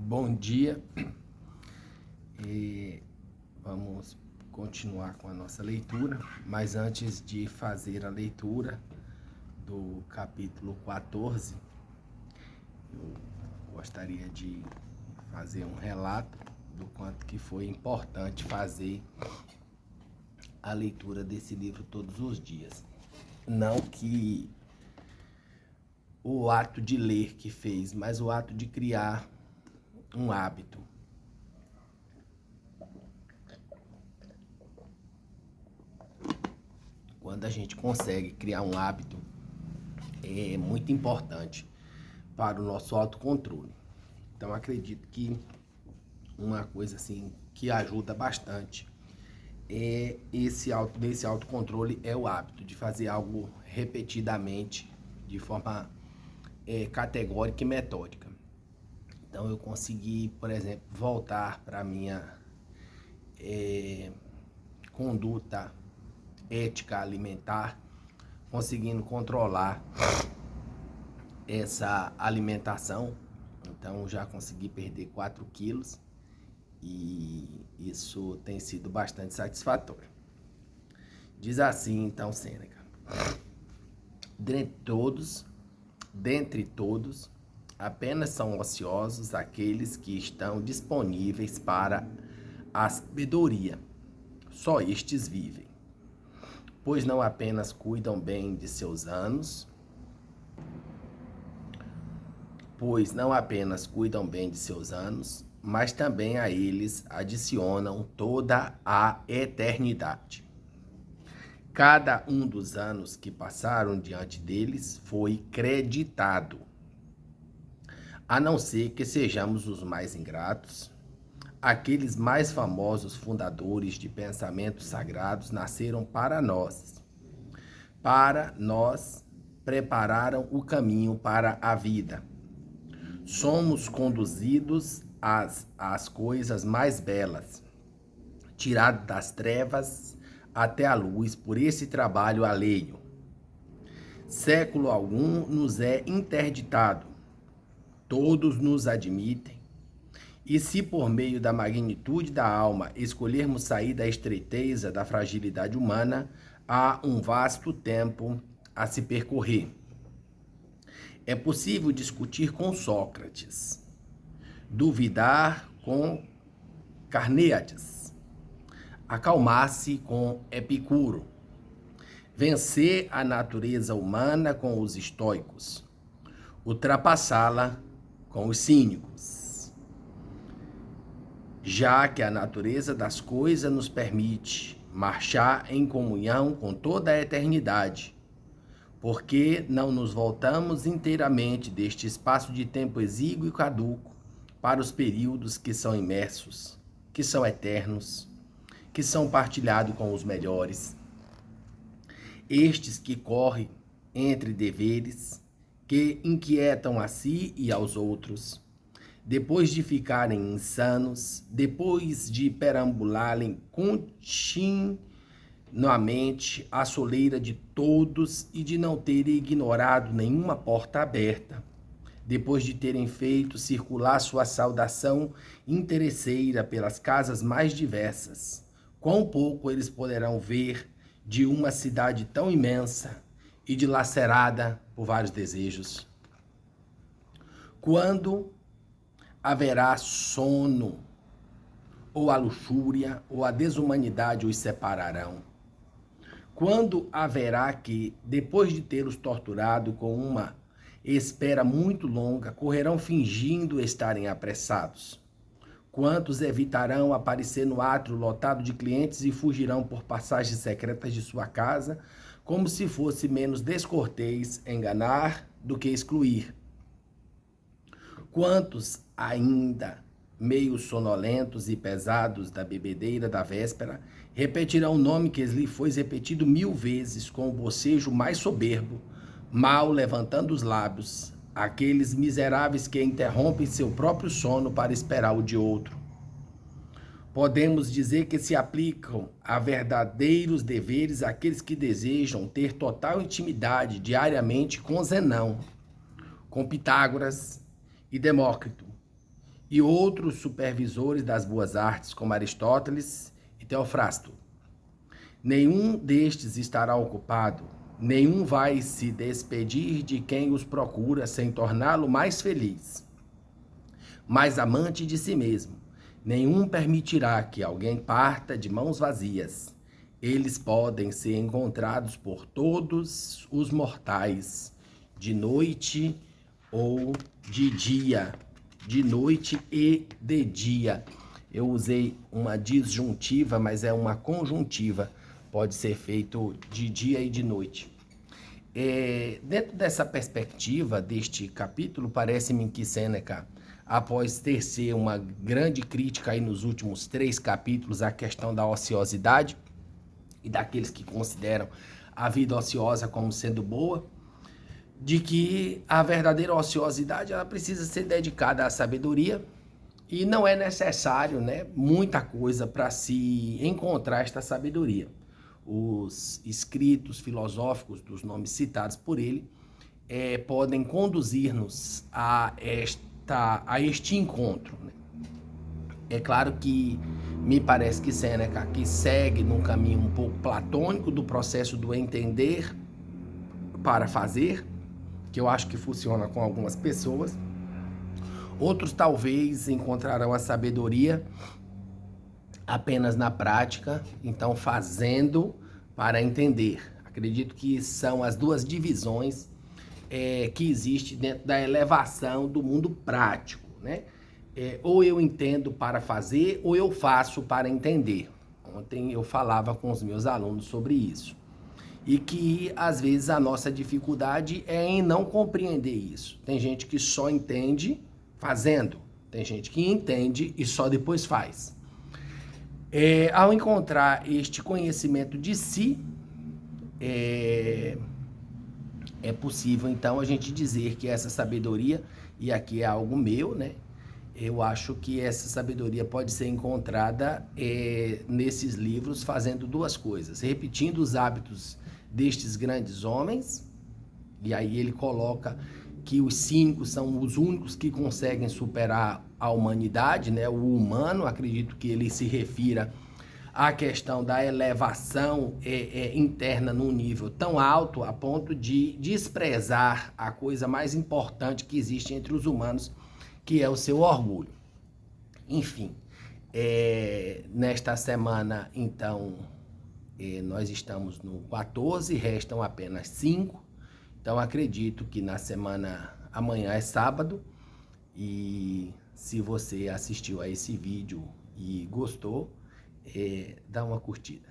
Bom dia, vamos continuar com a nossa leitura, mas antes de fazer a leitura do capítulo 14, eu gostaria de fazer um relato do quanto que foi importante fazer a leitura desse livro todos os dias. Não que o ato de ler que fez, mas o ato de criar um hábito. Quando a gente consegue criar um hábito, é muito importante para o nosso autocontrole. Então, acredito que uma coisa assim que ajuda bastante nesse autocontrole é o hábito de fazer algo repetidamente, de forma categórica e metódica. Então, eu consegui, por exemplo, voltar para a minha conduta ética alimentar, conseguindo controlar essa alimentação. Então, já consegui perder 4 quilos e isso tem sido bastante satisfatório. Diz assim, então, Sêneca: dentre todos, apenas são ociosos aqueles que estão disponíveis para a sabedoria. Só estes vivem, pois não apenas cuidam bem de seus anos, mas também a eles adicionam toda a eternidade. Cada um dos anos que passaram diante deles foi creditado, a não ser que sejamos os mais ingratos. Aqueles mais famosos fundadores de pensamentos sagrados nasceram para nós. Para nós, prepararam o caminho para a vida. Somos conduzidos às coisas mais belas, tirados das trevas até a luz por esse trabalho alheio. Século algum nos é interditado, todos nos admitem, e se por meio da magnitude da alma escolhermos sair da estreiteza da fragilidade humana, há um vasto tempo a se percorrer. É possível discutir com Sócrates, duvidar com Carneades, acalmar-se com Epicuro, vencer a natureza humana com os estoicos, ultrapassá-la com os cínicos. Já que a natureza das coisas nos permite marchar em comunhão com toda a eternidade, porque não nos voltamos inteiramente deste espaço de tempo exíguo e caduco para os períodos que são imersos, que são eternos, que são partilhados com os melhores. Estes que correm entre deveres, que inquietam a si e aos outros, depois de ficarem insanos, depois de perambularem continuamente à soleira de todos e de não terem ignorado nenhuma porta aberta, depois de terem feito circular sua saudação interesseira pelas casas mais diversas, quão pouco eles poderão ver de uma cidade tão imensa e dilacerada por vários desejos. Quando haverá sono, ou a luxúria, ou a desumanidade os separarão? Quando haverá que, depois de tê-los torturado com uma espera muito longa, correrão fingindo estarem apressados? Quantos evitarão aparecer no átrio lotado de clientes e fugirão por passagens secretas de sua casa, como se fosse menos descortês enganar do que excluir? Quantos ainda, meio sonolentos e pesados da bebedeira da véspera, repetirão o nome que lhe foi repetido 1000 vezes com o bocejo mais soberbo, mal levantando os lábios, aqueles miseráveis que interrompem seu próprio sono para esperar o de outro? Podemos dizer que se aplicam a verdadeiros deveres aqueles que desejam ter total intimidade diariamente com Zenão, com Pitágoras e Demócrito, e outros supervisores das boas artes, como Aristóteles e Teofrasto. Nenhum destes estará ocupado, nenhum vai se despedir de quem os procura sem torná-lo mais feliz, mais amante de si mesmo. Nenhum permitirá que alguém parta de mãos vazias. Eles podem ser encontrados por todos os mortais, de noite ou de dia, de noite e de dia. Eu usei uma disjuntiva, mas é uma conjuntiva. Pode ser feito de dia e de noite. Dentro dessa perspectiva deste capítulo, parece-me que Sêneca, após tecer uma grande crítica aí nos últimos 3 capítulos à questão da ociosidade e daqueles que consideram a vida ociosa como sendo boa, de que a verdadeira ociosidade ela precisa ser dedicada à sabedoria e não é necessário, né, muita coisa para se encontrar esta sabedoria. Os escritos filosóficos dos nomes citados por ele podem conduzir-nos a este encontro, né? É claro que me parece que Sêneca aqui segue num caminho um pouco platônico do processo do entender para fazer, que eu acho que funciona com algumas pessoas. Outros talvez encontrarão a sabedoria apenas na prática, então fazendo para entender. Acredito que são as duas divisões que existe dentro da elevação do mundo prático, né? Ou eu entendo para fazer, ou eu faço para entender. Ontem eu falava com os meus alunos sobre isso. E que, às vezes, a nossa dificuldade é em não compreender isso. Tem gente que só entende fazendo. Tem gente que entende e só depois faz. Ao encontrar este conhecimento de si, é possível, então, a gente dizer que essa sabedoria, e aqui é algo meu, né? Eu acho que essa sabedoria pode ser encontrada nesses livros fazendo 2 coisas. Repetindo os hábitos destes grandes homens, e aí ele coloca que os 5 são os únicos que conseguem superar a humanidade, né? O humano, acredito que ele se refira à questão da elevação interna num nível tão alto a ponto de desprezar a coisa mais importante que existe entre os humanos, que é o seu orgulho. Enfim, nesta semana, então, nós estamos no 14, restam apenas 5. Então, acredito que na semana, amanhã é sábado, e se você assistiu a esse vídeo e gostou, dá uma curtida.